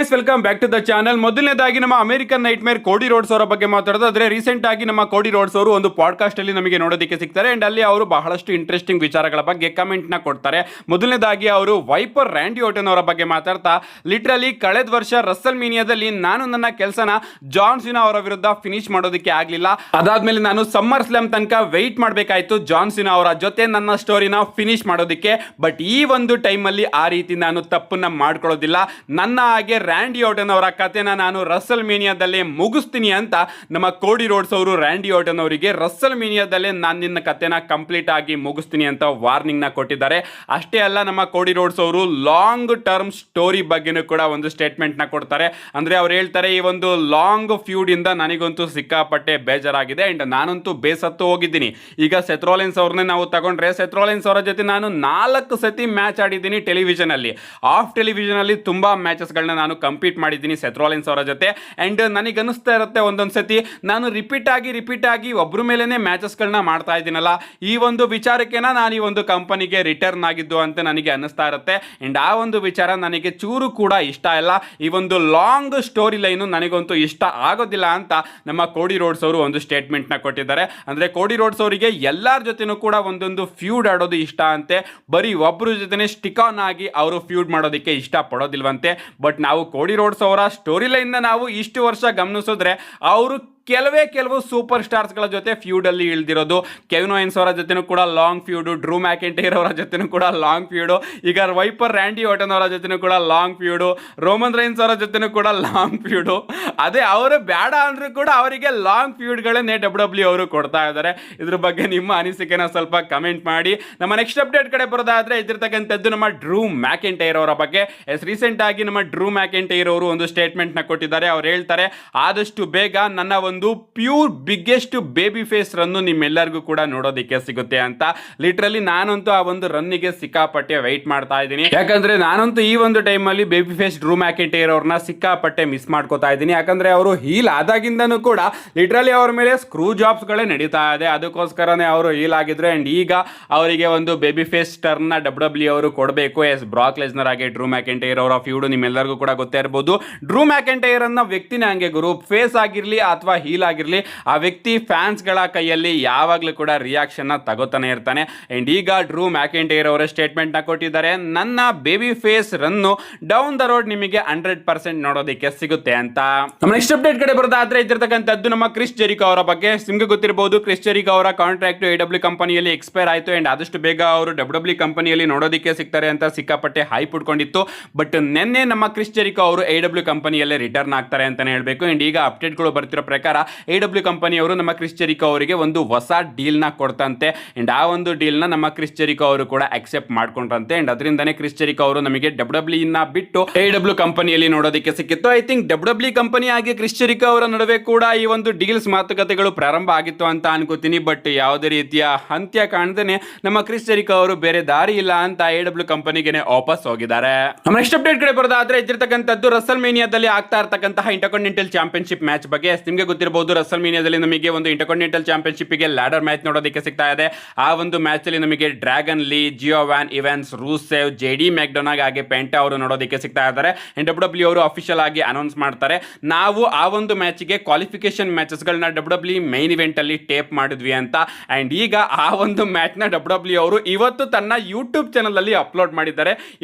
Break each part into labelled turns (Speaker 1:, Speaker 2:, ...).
Speaker 1: Guys, welcome back to the channel. ಮೊದಲನೇದಾಗಿ ನಮ್ಮ American night ಮೇರ್ ಕೋಡಿ ರೋಡ್ಸ್ ಅವರ ಬಗ್ಗೆ ಮಾತಾಡೋದಾದ್ರೆ, ರೀಸೆಂಟ್ ಆಗಿ ನಮ್ಮ ಕೋಡಿ ರೋಡ್ಸ್ ಅವರು ಒಂದು ಪಾಡ್ಕಾಸ್ಟ್ ಅಲ್ಲಿ ನಮಗೆ ನೋಡೋದಕ್ಕೆ ಸಿಗ್ತಾರೆ. ಅಂಡ್ ಅಲ್ಲಿ ಅವರು ಬಹಳಷ್ಟು ಇಂಟ್ರೆಸ್ಟಿಂಗ್ ವಿಚಾರಗಳ ಬಗ್ಗೆ ಕಮೆಂಟ್ ನ ಕೊಡ್ತಾರೆ. ಮೊದಲನೇದಾಗಿ ಅವರು ವೈಪರ್ ರ್ಯಾಂಡಿ ಓಟನ್ ಅವರ ಬಗ್ಗೆ ಮಾತಾಡ್ತಾ, ಲಿಟ್ರಲಿ ಕಳೆದ ವರ್ಷ ರಸಲ್ ಮೀನಿಯಾದಲ್ಲಿ ನಾನು ನನ್ನ ಕೆಲಸನ ಜಾನ್ ಸಿನಾ ಅವರ ವಿರುದ್ಧ ಫಿನಿಶ್ ಮಾಡೋದಕ್ಕೆ ಆಗ್ಲಿಲ್ಲ. ಅದಾದ್ಮೇಲೆ ನಾನು ಸಮ್ಮರ್ ಸ್ಲಾಮ್ ತನಕ ವೆಯ್ಟ್ ಮಾಡಬೇಕಾಯ್ತು ಜಾನ್ ಸಿನಾ ಅವರ ಜೊತೆ ನನ್ನ ಸ್ಟೋರಿನ ಫಿನಿಶ್ ಮಾಡೋದಕ್ಕೆ. ಬಟ್ ಈ ಒಂದು ಟೈಮಲ್ಲಿ ಆ ರೀತಿ ನಾನು ತಪ್ಪನ್ನ ಮಾಡ್ಕೊಳ್ಳೋದಿಲ್ಲ. ನನ್ನ ಹಾಗೆ ರ್ಯಾಂಡಿ ಓಟನ್ ಅವರ ಕಥೆನ ನಾನು ರಸಲ್ ಮೀನಿಯಾದಲ್ಲೇ ಮುಗಿಸ್ತೀನಿ ಅಂತ ನಮ್ಮ ಕೋಡಿ ರೋಡ್ಸ್ ಅವರು ರ್ಯಾಂಡಿ ಓಟನ್ ಅವರಿಗೆ ರಸಲ್ ಮೀನಿಯಾದಲ್ಲೇ ನಾನು ನಿನ್ನ ಕಥೆನ ಕಂಪ್ಲೀಟ್ ಆಗಿ ಮುಗಿಸ್ತೀನಿ ಅಂತ ವಾರ್ನಿಂಗ್ ನ ಕೊಟ್ಟಿದ್ದಾರೆ. ಅಷ್ಟೇ ಅಲ್ಲ, ನಮ್ಮ ಕೋಡಿ ರೋಡ್ಸ್ ಅವರು ಲಾಂಗ್ ಟರ್ಮ್ ಸ್ಟೋರಿ ಬಗ್ಗೆನೂ ಕೂಡ ಒಂದು ಸ್ಟೇಟ್ಮೆಂಟ್ ನ ಕೊಡ್ತಾರೆ. ಅಂದ್ರೆ ಅವ್ರು ಹೇಳ್ತಾರೆ, ಈ ಒಂದು ಲಾಂಗ್ ಫ್ಯೂಡ್ ಇಂದ ನನಗಂತೂ ಸಿಕ್ಕಾಪಟ್ಟೆ ಬೇಜಾರಾಗಿದೆ ಅಂಡ್ ನಾನಂತೂ ಬೇಸತ್ತು ಹೋಗಿದ್ದೀನಿ. ಈಗ ಸೆತ್ರೋಲೆನ್ಸ್ ಅವ್ರನ್ನೇ ನಾವು ತಗೊಂಡ್ರೆ, ಸೆತ್ರೋಲೆನ್ಸ್ ಅವರ ಜೊತೆ ನಾನು 4 ಸತಿ ಮ್ಯಾಚ್ ಆಡಿದ್ದೀನಿ ಟೆಲಿವಿಷನ್ ಅಲ್ಲಿ. ಆಫ್ ಟೆಲಿವಿಷನ್ ಅಲ್ಲಿ ತುಂಬಾ ಮ್ಯಾಚಸ್ ಗಳನ್ನ ನಾನು ಕಂಪೀಟ್ ಮಾಡಿದ್ದೀನಿ ಸೆತ್ರೋಲೆನ್ಸ್ ಅವರ ಜೊತೆ. ಅಂಡ್ ನನಗೆ ಅನಿಸ್ತಾ ಇರುತ್ತೆ ಒಂದೊಂದು ಸತಿ ನಾನು ರಿಪೀಟ್ ಆಗಿ ಒಬ್ಬರ ಮೇಲೇನೆ ಮ್ಯಾಚಸ್ಗಳನ್ನ ಮಾಡ್ತಾ ಇದ್ದೀನಲ್ಲ, ಈ ಒಂದು ವಿಚಾರಕ್ಕೆ ನಾನು ಈ ಒಂದು ಕಂಪನಿಗೆ ರಿಟರ್ನ್ ಆಗಿದ್ದು ಅಂತ ನನಗೆ ಅನಿಸ್ತಾ ಇರುತ್ತೆ. ಅಂಡ್ ಆ ಒಂದು ವಿಚಾರ ನನಗೆ ಚೂರು ಕೂಡ ಇಷ್ಟ ಇಲ್ಲ. ಈ ಒಂದು ಲಾಂಗ್ ಸ್ಟೋರಿ ಲೈನು ನನಗಂತೂ ಇಷ್ಟ ಆಗೋದಿಲ್ಲ ಅಂತ ನಮ್ಮ ಕೋಡಿ ರೋಡ್ಸ್ ಅವರು ಒಂದು ಸ್ಟೇಟ್ಮೆಂಟ್ ನ ಕೊಟ್ಟಿದ್ದಾರೆ. ಅಂದ್ರೆ ಕೋಡಿ ರೋಡ್ಸ್ ಅವರಿಗೆ ಎಲ್ಲರ ಜೊತೆನೂ ಕೂಡ ಒಂದೊಂದು ಫ್ಯೂಡ್ ಆಡೋದು ಇಷ್ಟ ಅಂತೆ, ಬರೀ ಒಬ್ಬರ ಜೊತೆ ಸ್ಟಿಕ್ ಆನ್ ಆಗಿ ಅವರು ಫ್ಯೂಡ್ ಮಾಡೋದಕ್ಕೆ ಇಷ್ಟ ಪಡೋದಿಲ್ವಂತೆ. ಬಟ್ ನಾವು ಕೋಡಿ ರೋಡ್ಸ್ ಅವರ ಸ್ಟೋರಿ ಲೈನ್ ನಾವು ಇಷ್ಟು ವರ್ಷ ಗಮನಿಸಿದ್ರೆ, ಅವರು ಕೆಲವು ಸೂಪರ್ ಸ್ಟಾರ್ಸ್ಗಳ ಜೊತೆ ಫ್ಯೂಡಲ್ಲಿ ಇಳಿದಿರೋದು. ಕೆವಿನ್ ಓಯನ್ಸ್ ಅವರ ಜೊತೆನೂ ಕೂಡ ಲಾಂಗ್ ಫ್ಯೂಡು, ಡ್ರೂ ಮ್ಯಾಕೆಂಟೈರ್ ಅವರ ಜೊತೆನೂ ಕೂಡ ಲಾಂಗ್ ಫ್ಯೂಡು, ಈಗ ವೈಪರ್ ರ್ಯಾಂಡಿ ಓಟನ್ ಅವರ ಜೊತೆನೂ ಕೂಡ ಲಾಂಗ್ ಫ್ಯೂಡು, ರೋಮನ್ ರೈನ್ಸ್ ಅವರ ಜೊತೆನೂ ಕೂಡ ಲಾಂಗ್ ಫ್ಯೂಡು. ಅದೇ ಅವರು ಬೇಡ ಅಂದ್ರೂ ಕೂಡ ಅವರಿಗೆ ಲಾಂಗ್ ಫ್ಯೂಡ್ಗಳನ್ನೇ ಡಬ್ಲ್ಯೂ ಅವರು ಕೊಡ್ತಾ ಇದ್ದಾರೆ. ಇದ್ರ ಬಗ್ಗೆ ನಿಮ್ಮ ಅನಿಸಿಕೆನ ಸ್ವಲ್ಪ ಕಮೆಂಟ್ ಮಾಡಿ. ನಮ್ಮ ನೆಕ್ಸ್ಟ್ ಅಪ್ಡೇಟ್ ಕಡೆ ಬರೋದಾದ್ರೆ, ಇದಿರ್ತಕ್ಕಂಥದ್ದು ನಮ್ಮ ಡ್ರೂ ಮ್ಯಾಕೆಂಟೈರ್ ಅವರ ಬಗ್ಗೆ. ರೀಸೆಂಟ್ ಆಗಿ ನಮ್ಮ ಡ್ರೂ ಮ್ಯಾಕೆಂಟೈರ್ ಅವರು ಒಂದು ಸ್ಟೇಟ್ಮೆಂಟ್ ನ ಕೊಟ್ಟಿದ್ದಾರೆ. ಅವ್ರು ಹೇಳ್ತಾರೆ, ಆದಷ್ಟು ಬೇಗ ನನ್ನ ಒಂದು ಪ್ಯೂರ್ ಬಿಗ್ಗೆಸ್ಟ್ ಬೇಬಿ ಫೇಸ್ ರನ್ನು ನಿಮ್ಮೆಲ್ಲರಿಗೂ ಕೂಡ ನೋಡೋದಕ್ಕೆ ಸಿಗುತ್ತೆ ಅಂತ. ಲಿಟ್ರಲಿ ನಾನಂತೂ ಆ ಒಂದು ರನ್ನಿಗೆ ಸಿಕ್ಕಾಪಟ್ಟೆ ವೆಯ್ಟ್ ಮಾಡ್ತಾ ಇದ್ದೀನಿ. ಯಾಕಂದ್ರೆ ನಾನಂತೂ ಈ ಒಂದು ಟೈಮ್ ಅಲ್ಲಿ ಬೇಬಿ ಫೇಸ್ ಡ್ರೂ ಮ್ಯಾಕೆಂಟೈರ್ ಅವ್ರನ್ನ ಸಿಕ್ಕಾಪಟ್ಟೆ ಮಿಸ್ ಮಾಡ್ಕೋತಾ ಇದ್ದೀನಿ. ಯಾಕಂದ್ರೆ ಅವರು ಹೀಲ್ ಆದಾಗಿಂದನೂ ಕೂಡ ಲಿಟ್ರಲಿ ಅವ್ರ ಮೇಲೆ ಸ್ಕ್ರೂ ಜಾಬ್ಸ್ ಗಳೇ ನಡೀತಾ ಇದೆ. ಅದಕ್ಕೋಸ್ಕರನೇ ಅವರು ಹೀಲ್ ಆಗಿದ್ರು. ಅಂಡ್ ಈಗ ಅವರಿಗೆ ಒಂದು ಬೇಬಿ ಫೇಸ್ ಟರ್ನ್ ನ ಡಬ್ಲ್ಯೂ ಅವರು ಕೊಡಬೇಕು. ಬ್ರಾಕ್ ಲೆಸ್ನರ್ ಆಗಿ ಡ್ರೂ ಮ್ಯಾಕೆಂಟೈರ್ ಅವರ ಫ್ಯೂಡ್ ನಿಮ್ಮೆಲ್ಲರಿಗೂ ಕೂಡ ಗೊತ್ತೇ ಇರಬಹುದು. ಡ್ರೂ ಮ್ಯಾಕೆಂಟೈರ್ ಅನ್ನ ವ್ಯಕ್ತಿನೇ ಹಂಗೆ ಗುರು, ಫೇಸ್ ಆಗಿರ್ಲಿ ಅಥವಾ ಹೀಲ್ ಆಗಿರ್ಲಿ, ಆ ವ್ಯಕ್ತಿ ಫ್ಯಾನ್ಸ್ ಗಳ ಕೈಯಲ್ಲಿ ಯಾವಾಗ್ಲೂ ಕೂಡ ರಿಯಾಕ್ಷನ್ ನ ತಗೋತಾನೆ ಇರ್ತಾನೆ. ಅಂಡ್ ಈಗ ಡ್ರೂ ಮ್ಯಾಕೆಂಟೈರ್ ಅವರ ಸ್ಟೇಟ್ಮೆಂಟ್ ನ ಕೊಟ್ಟಿದ್ದಾರೆ, ನನ್ನ ಬೇಬಿ ಫೇಸ್ ರನ್ನು ಡೌನ್ ದ ರೋಡ್ ನಿಮಗೆ 100% ನೋಡೋದಕ್ಕೆ ಸಿಗುತ್ತೆ ಅಂತ. ನಮ್ಮ ನೆಕ್ಸ್ಟ್ ಅಪ್ಡೇಟ್ ಕಡೆ ಬರೋದಾದ್ರೆ, ಇದ್ದಿರ್ತಕ್ಕಂಥದ್ದು ನಮ್ಮ ಕ್ರಿಸ್ ಜೆರಿಕೋ ಅವರ ಬಗ್ಗೆ. ನಿಮ್ಗೆ ಗೊತ್ತಿರಬಹುದು, ಕ್ರಿಸ್ ಜೆರಿಕೋ ಅವರ ಕಾಂಟ್ರಾಕ್ಟ್ AEW ಕಂಪನಿಯಲ್ಲಿ ಎಕ್ಸ್ಪೈರ್ ಆಯ್ತು. ಅಂಡ್ ಆದಷ್ಟು ಬೇಗ ಅವರು WWE ಕಂಪನಿಯಲ್ಲಿ ನೋಡೋದಕ್ಕೆ ಸಿಗ್ತಾರೆ ಅಂತ ಸಿಕ್ಕಾಪಟ್ಟೆ ಹೈಪ್ ಉಟ್ಕೊಂಡಿತ್ತು. ಬಟ್ ನಿನ್ನೆ ನಮ್ಮ ಕ್ರಿಸ್ ಜೆರಿಕೋ ಅವರು AEW ಕಂಪನಿಯಲ್ಲೇ ರಿಟರ್ನ್ ಆಗ್ತಾರೆ ಅಂತಾನೆ ಹೇಳ್ಬೇಕು. ಅಂಡ್ ಈಗ ಅಪ್ಡೇಟ್ಗಳು ಬರ್ತಿರೋ ಪ್ರಕಾರ AEW ಕಂಪನಿಯವರು ನಮ್ಮ ಕ್ರಿಸ್ ಜೆರಿಕೋ ಅವರಿಗೆ ಒಂದು ಹೊಸ ಡೀಲ್ ನ ಕೊಡ್ತಂತೆ. ಅಂಡ್ ಆ ಒಂದು ಡೀಲ್ ನ ನಮ್ಮ ಕ್ರಿಸ್ ಜೆರಿಕೋ ಅವರು ಕೂಡ ಅಕ್ಸೆಪ್ಟ್ ಮಾಡ್ಕೊಂಡ್ರಂತೆ. ಅಂಡ್ ಅದರಿಂದನೇ ಕ್ರಿಸ್ ಜೆರಿಕೋ ಅವರು ನಮಗೆ WWE ನ ಬಿಟ್ಟು AEW ಕಂಪನಿಯಲ್ಲಿ ನೋಡೋದಕ್ಕೆ ಸಿಕ್ಕಿತ್ತು. ಐ ಥಿಂಕ್ WWE ಕಂಪನಿ ಆಗಿ ಕ್ರಿಸ್ ಜೆರಿಕೋ ಅವರ ನಡುವೆ ಕೂಡ ಈ ಒಂದು ಡೀಲ್ಸ್ ಮಾತುಕತೆಗಳು ಪ್ರಾರಂಭ ಆಗಿತ್ತು ಅಂತ ಅನ್ಕೋತೀನಿ. ಬಟ್ ಯಾವುದೇ ರೀತಿಯ ಅಂತ್ಯ ಕಾಣದೇನೆ ನಮ್ಮ ಕ್ರಿಸ್ ಜೆರಿಕೋ ಅವರು ಬೇರೆ ದಾರಿ ಇಲ್ಲ ಅಂತ AEW ಕಂಪನಿಗೆ ವಾಪಸ್ ಹೋಗಿದ್ದಾರೆ. ನಮ್ಮ ನೆಕ್ಸ್ಟ್ ಅಪ್ಡೇಟ್ ಕಡೆ ಬರೋದಾದ್ರೆ, ಇದ್ದಿರ್ತಕ್ಕಂಥದ್ದು ರಸಲ್ ಮೇನಿಯಾದಲ್ಲಿ ಆಗ್ತಾ ಇರತಕ್ಕಂತಹ ಇಂಟರ್ಕಾಂಟಿನೆಂಟಲ್ ಚಾಂಪಿಯನ್ಶಿಪ್ ಮ್ಯಾಚ್ ಬಗ್ಗೆ. ನಿಮಗೆ ಗೊತ್ತಿರಬಹುದು, ರಸಲ್ ಮೀನಿಯಾದಲ್ಲಿ ನಮಗೆ ಒಂದು ಇಂಟರ್ಕಾಂಟಿನೆಂಟಲ್ ಚಾಂಪಿಯನ್ಶಿಪ್ ಗೆ ಲ್ಯಾಡರ್ ಮ್ಯಾಚ್ ನೋಡೋದಕ್ಕೆ ಸಿಗ್ತಾ ಇದೆ. ಆ ಒಂದು ಮ್ಯಾಚ್ ಅಲ್ಲಿ ನಮಗೆ ಡ್ರ್ಯಾಗನ್ ಲೀ, ಜಿಯೋವಾನ್ ಇವಾನ್ಸ್, ರೂಸೆವ್, JD ಮ್ಯಾಕ್ಡೊನಾಗ್ ಹಾಗೆ ಪೆಂಟಾ ಅವರು ನೋಡೋದಕ್ಕೆ ಸಿಗ್ತಾ ಇದ್ದಾರೆ. WWE ಅವರು ಅಫಿಷಿಯಲ್ ಆಗಿ ಅನೌನ್ಸ್ ಮಾಡ್ತಾರೆ, ನಾವು ಆ ಒಂದು ಮ್ಯಾಚ್ ಗೆ ಕ್ವಾಲಿಫಿಕೇಶನ್ ಮ್ಯಾಚಸ್ ಗಳನ್ನ WWE ಮೈನ್ ಇವೆಂಟ್ ಅಲ್ಲಿ ಟೇಪ್ ಮಾಡಿದ್ವಿ ಅಂತ. ಅಂಡ್ ಈಗ ಆ ಒಂದು ಮ್ಯಾಚ್ ನ WWE ಅವರು ಇವತ್ತು ತನ್ನ ಯೂಟ್ಯೂಬ್ ಚಾನಲ್ ಅಲ್ಲಿ ಅಪ್ಲೋಡ್ ಮಾಡಿದ್ದಾರೆ.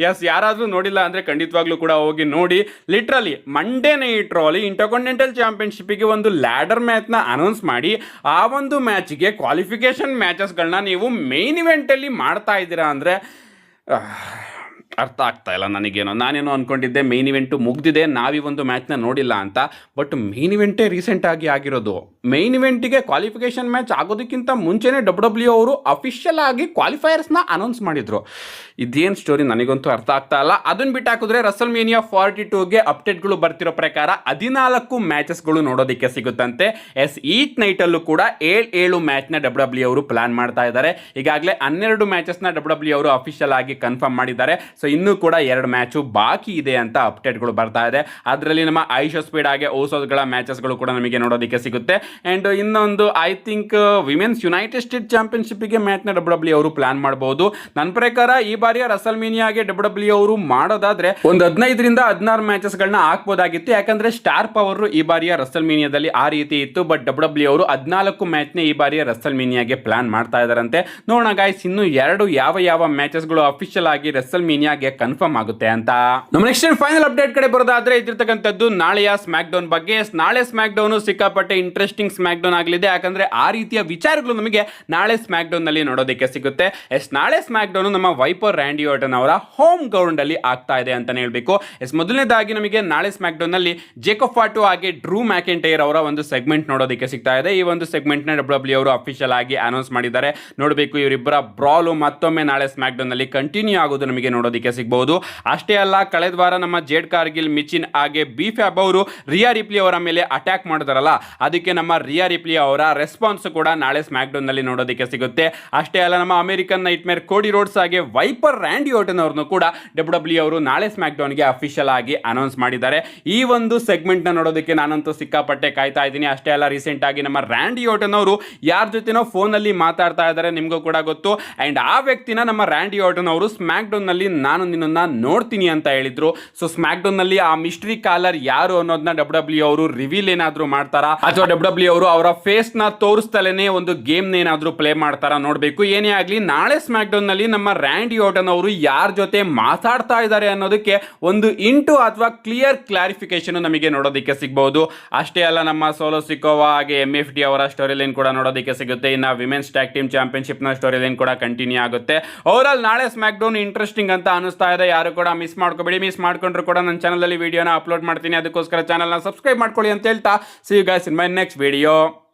Speaker 1: ಯಾರಾದ್ರೂ ನೋಡಿಲ್ಲ ಅಂದ್ರೆ ಖಂಡಿತವಾಗ್ಲೂ ಕೂಡ ಹೋಗಿ ನೋಡಿ. ಲಿಟ್ರಲಿ ಮಂಡೇ ನೈಟ್ ರಾ ಅಲ್ಲಿ ಇಂಟರ್ಕಾಂಟಿನೆಂಟಲ್ ಚಾಂಪಿಯನ್ಶಿಪ್ ಗೆ ಒಂದು ಲ್ಯಾಡರ್ ಮ್ಯಾಚ್ ನ ಅನೌನ್ಸ್ ಮಾಡಿ, ಆ ಒಂದು ಮ್ಯಾಚ್ಗೆ ಕ್ವಾಲಿಫಿಕೇಶನ್ ಮ್ಯಾಚಸ್ಗಳನ್ನ ನೀವು ಮೇನ್ ಇವೆಂಟ್ ಅಲ್ಲಿ ಮಾಡ್ತಾ ಇದ್ದೀರಾ ಅಂದ್ರೆ ಅರ್ಥ ಆಗ್ತಾ ಇಲ್ಲ ನನಗೇನೋ. ನಾನೇನೋ ಅನ್ಕೊಂಡಿದ್ದೆ ಮೇನ್ ಇವೆಂಟು ಮುಗ್ದಿದೆ, ನಾವೀ ಒಂದು ಮ್ಯಾಚ್ನ ನೋಡಿಲ್ಲ ಅಂತ. ಬಟ್ ಮೇನ್ ಇವೆಂಟೇ ರೀಸೆಂಟ್ ಆಗಿ ಆಗಿರೋದು. ಮೇನ್ ಇವೆಂಟಿಗೆ ಕ್ವಾಲಿಫಿಕೇಶನ್ ಮ್ಯಾಚ್ ಆಗೋದಕ್ಕಿಂತ ಮುಂಚೆನೇ WWE ಅವರು ಅಫಿಷಿಯಲ್ ಆಗಿ ಕ್ವಾಲಿಫೈಯರ್ಸ್ನ ಅನೌನ್ಸ್ ಮಾಡಿದ್ರು. ಇದೇನು ಸ್ಟೋರಿ ನನಗಂತೂ ಅರ್ಥ ಆಗ್ತಾ ಇಲ್ಲ. ಅದನ್ನ ಬಿಟ್ಟು ಹಾಕಿದ್ರೆ ರಸಲ್ ಮೇನಿಯಾ 42ಗೆ ಅಪ್ಡೇಟ್ಗಳು ಬರ್ತಿರೋ ಪ್ರಕಾರ 14 ಮ್ಯಾಚಸ್ಗಳು ನೋಡೋದಕ್ಕೆ ಸಿಗುತ್ತಂತೆ. ಈಚ್ ನೈಟಲ್ಲೂ ಕೂಡ 7 ಮ್ಯಾಚ್ನ WWE ಅವರು ಪ್ಲಾನ್ ಮಾಡ್ತಾ ಇದ್ದಾರೆ. ಈಗಾಗಲೇ 12 ಮ್ಯಾಚಸ್ನ WWE ಅವರು ಅಫಿಷಿಯಲ್ ಆಗಿ ಕನ್ಫರ್ಮ್ ಮಾಡಿದ್ದಾರೆ. ಸೊ ಇನ್ನೂ ಕೂಡ 2 ಮ್ಯಾಚು ಬಾಕಿ ಇದೆ ಅಂತ ಅಪ್ಡೇಟ್ಗಳು ಬರ್ತಾ ಇದೆ. ಅದರಲ್ಲಿ ನಮ್ಮ ಐಶೋ ಸ್ಪೀಡ್ ಹಾಗೆ ಓಸೋಸ್ಗಳ ಮ್ಯಾಚಸ್ಗಳು ಕೂಡ ನಮಗೆ ನೋಡೋದಕ್ಕೆ ಸಿಗುತ್ತೆ. ಆ್ಯಂಡ್ ಇನ್ನೊಂದು I think women's United State ಚಾಂಪಿಯನ್ಶಿಪ್ಗೆ ಮ್ಯಾಚ್ನ ಡಬ್ಲ್ಯೂ ಅವರು ಪ್ಲಾನ್ ಮಾಡಬಹುದು. ನನ್ನ ಪ್ರಕಾರ ಈ ಬಾರಿಯ ರಸಲ್ಮೇನಿಯಾಗೆ ಡಬ್ಲ್ಯೂ ಅವರು ಮಾಡೋದಾದ್ರೆ ಒಂದು 15ರಿಂದ 16 ಮ್ಯಾಚಸ್ಗಳನ್ನ ಹಾಕ್ಬೋದಾಗಿತ್ತು. ಯಾಕಂದ್ರೆ ಸ್ಟಾರ್ ಪವರ್ ಈ ಬಾರಿಯ ರಸಲ್ಮೇನಿಯಾದಲ್ಲಿ ಆ ರೀತಿ ಇತ್ತು. ಬಟ್ ಡಬ್ಲ್ಯೂ ಅವರು 14 ಮ್ಯಾಚ್ನ ಈ ಬಾರಿಯ ರಸಲ್ಮೇನಿಯಾಗೆ ಪ್ಲಾನ್ ಮಾಡ್ತಾ ಇದಾರಂತೆ. ನೋಡೋಣ ಗಾಯ್ಸ್, ಇನ್ನು 2 ಯಾವ ಮ್ಯಾಚಸ್ಗಳು ಅಫಿಷಿಯಲ್ ಆಗಿ ರಸಲ್ಮೇನಿಯಾಗೆ ಕನ್ಫರ್ಮ್ ಆಗುತ್ತೆ ಅಂತ. ನಮ್ಮ ನೆಕ್ಸ್ಟ್ ಫೈನಲ್ ಅಪ್ಡೇಟ್ ಕಡೆ ಬರೋದಾದ್ರೆ ಇದಿರ್ತಕ್ಕಂಥದ್ದು ನಾಳೆಯ ಸ್ಮ್ಯಾಕ್ ಡೌನ್ ಬಗ್ಗೆ. ನಾಳೆ ಸ್ಮ್ಯಾಕ್ ಡೌನ್ ಸಿಕ್ಕಾಪಟ್ಟೆ ಇಂಟ್ರೆಸ್ಟಿಂಗ್ ಸ್ಮ್ಯಾಕ್ ಡೌನ್ ಆಗಲಿದೆ. ಯಾಕಂದ್ರೆ ಆ ರೀತಿಯ ವಿಚಾರಗಳು ನಮಗೆ ನಾಳೆ ಸ್ಮ್ಯಾಕ್ ಡೌನ್ ನಲ್ಲಿ ನೋಡೋದಕ್ಕೆ ಸಿಗುತ್ತೆ. ನಾಳೆ ಸ್ಮ್ಯಾಕ್ ಡೌನ್ ನಮ್ಮ ವೈಪರ್ ರ್ಯಾಂಡಿ ಆರ್ಟನ್ ಅವರ ಹೋಮ್ ಗ್ರೌಂಡ್ ಅಲ್ಲಿ ಆಗ್ತಾ ಇದೆ ಅಂತಾನೆ ಹೇಳ್ಬೇಕು. ಮೊದಲನೇದಾಗಿ ನಮಗೆ ನಾಳೆ ಸ್ಮ್ಯಾಕ್ ಡೌನ್ ನಲ್ಲಿ ಜೇಕೋಬ್ ಫಾಟು ಹಾಗೆ ಡ್ರೂ ಮ್ಯಾಕೆಂಟೈರ್ ಅವರ ಒಂದು ಸೆಗ್ಮೆಂಟ್ ನೋಡೋದಕ್ಕೆ ಸಿಗ್ತಾ ಇದೆ. ಈ ಒಂದು ಸೆಗ್ಮೆಂಟ್ ನ ಡಬ್ಲ್ಯೂ ಅವರು ಅಫಿಷಿಯಲ್ ಆಗಿ ಅನೌನ್ಸ್ ಮಾಡಿದ್ದಾರೆ. ನೋಡಬೇಕು, ಇವರಿಬ್ಬರ ಬ್ರಾಲು ಮತ್ತೊಮ್ಮೆ ನಾಳೆ ಸ್ಮ್ಯಾಕ್ ಡೌನ್ ನಲ್ಲಿ ಕಂಟಿನ್ಯೂ ಆಗೋದು ನಮಗೆ ನೋಡೋದಕ್ಕೆ ಸಿಗಬಹುದು. ಅಷ್ಟೇ ಅಲ್ಲ, ಕಳೆದ ವಾರ ನಮ್ಮ ಜೇಡ್ ಕಾರ್ಗಿಲ್, ಮಿಚಿನ್ ಹಾಗೆ ಬಿ ಫ್ಯಾಬ್ ಅವರು ರಿಯಾ ರಿಪ್ಲಿ ಅವರ ಮೇಲೆ ಅಟ್ಯಾಕ್ ಮಾಡಿದಾರಲ್ಲ, ಅದಕ್ಕೆ ನಮ್ಮ ರಿಯಾ ರಿಪ್ಲಿ ಅವರ ರೆಸ್ಪಾನ್ಸ್ ಕೂಡ ನಾಳೆ ಸ್ಮ್ಯಾಕ್ ಡೌನ್ ನಲ್ಲಿ ನೋಡೋದಕ್ಕೆ ಸಿಗುತ್ತೆ. ಅಷ್ಟೇ ಅಲ್ಲ, ನಮ್ಮ ಅಮೆರಿಕನ್ ನೈಟ್ ಮೇರ್ ಕೋಡಿ ರೋಡ್ಸ್ ಹಾಗೆ ವೈಪರ್ ರ್ಯಾಂಡಿ ಆರ್ಟನ್ ಅವರನ್ನು ಕೂಡ ಡಬ್ಲ್ಯೂ ಅವರು ನಾಳೆ ಸ್ಮ್ಯಾಕ್ ಡೌನ್ ಗೆ ಅಫಿಷಿಯಲ್ ಆಗಿ ಅನೌನ್ಸ್ ಮಾಡಿದ್ದಾರೆ. ಈ ಒಂದು ಸೆಗ್ಮೆಂಟ್ ನ ನೋಡೋದಕ್ಕೆ ನಾನಂತೂ ಸಿಕ್ಕಾಪಟ್ಟೆ ಕಾಯ್ತಾ ಇದ್ದೀನಿ. ಅಷ್ಟೇ ಅಲ್ಲ, ರೀಸೆಂಟ್ ಆಗಿ ನಮ್ಮ ರ್ಯಾಂಡಿ ಆರ್ಟನ್ ಅವರು ಯಾರ ಜೊತೆನೋ ಫೋನ್ ಅಲ್ಲಿ ಮಾತಾಡ್ತಾ ಇದ್ದಾರೆ, ನಿಮಗೂ ಕೂಡ ಗೊತ್ತು. ಅಂಡ್ ಆ ವ್ಯಕ್ತಿನ ನಮ್ಮ ರ್ಯಾಂಡಿ ಆರ್ಟನ್ ಅವರು ಸ್ಮ್ಯಾಕ್ ಡೌನ್ ನಲ್ಲಿ ನಾನು ನಿನ್ನನ್ನ ನೋಡ್ತೀನಿ ಅಂತ ಹೇಳಿದ್ರು. ಸೊ ಸ್ಮ್ಯಾಕ್ ಡೌನ್ ನಲ್ಲಿ ಆ ಮಿಸ್ಟ್ರಿ ಕಾಲರ್ ಯಾರು ಅನ್ನೋದನ್ನ ಡಬ್ಲ್ಯೂ ಅವರು ರಿವೀಲ್ ಏನಾದ್ರು ಮಾಡ್ತಾರಾ, ಅಥವಾ ಡಬ್ಲ್ಯೂ ಅವರು ಅವರ ಫೇಸ್ ನ ತೋರಿಸ್ತಲೇನೆ ಒಂದು ಗೇಮ್ ಏನಾದ್ರು ಪ್ಲೇ ಮಾಡ್ತಾರಾ ನೋಡ್ಬೇಕು. ಏನೇ ಆಗ್ಲಿ, ನಾಳೆ ಸ್ಮ್ಯಾಕ್ ಡೌನ್ ನಲ್ಲಿ ನಮ್ಮ ರ್ಯಾಂಡಿ ಆರ್ಟನ್ ಅವರು ಯಾರ ಜೊತೆ ಮಾತಾಡ್ತಾ ಇದ್ದಾರೆ ಅನ್ನೋದಕ್ಕೆ ಒಂದು ಇಂಟು ಅಥವಾ ಕ್ಲಿಯರ್ ಕ್ಲಾರಿಫಿಕೇಶನ್ ನಮಗೆ ನೋಡೋದಕ್ಕೆ ಸಿಗಬಹುದು. ಅಷ್ಟೇ ಅಲ್ಲ, ನಮ್ಮ ಸೋಲೋ ಸಿಕೋವಾ ಹಾಗೆ MFD ಅವರ ಸ್ಟೋರಿ ಲೈನ್ ಕೂಡ ನೋಡೋದಕ್ಕೆ ಸಿಗುತ್ತೆ. ಇನ್ನು ವಿಮೆನ್ಸ್ ಟ್ಯಾಗ್ ಟೀಮ್ ಚಾಂಪಿಯನ್ಶಿಪ್ ನ ಸ್ಟೋರಿ ಲೈನ್ ಕೂಡ ಕಂಟಿನ್ಯೂ ಆಗುತ್ತೆ. ಓವರ್ ಆಲ್ ನಾಳೆ ಸ್ಮ್ಯಾಕ್ ಡೌನ್ ಇಂಟ್ರೆಸ್ಟಿಂಗ್ ಅಂತ ಅನಿಸ್ತಾ ಇದೆ. ಯಾರು ಕೂಡ ಮಿಸ್ ಮಾಡ್ಕೋಬೇಡಿ. ಮಿಸ್ ಮಾಡ್ಕೊಂಡ್ರು ಕೂಡ ನನ್ನ ಚಾನಲ್ ಅಲ್ಲಿ ವಿಡಿಯೋನ ಅಪ್ಲೋಡ್ ಮಾಡ್ತೀನಿ. ಅದಕ್ಕೋಸ್ಕರ ಚಾನಲ್ ನ ಸಬ್ಸ್ಕ್ರೈಬ್ ಮಾಡ್ಕೊಳ್ಳಿ ಅಂತ ಹೇಳ್ತಾ, see you guys in my next video.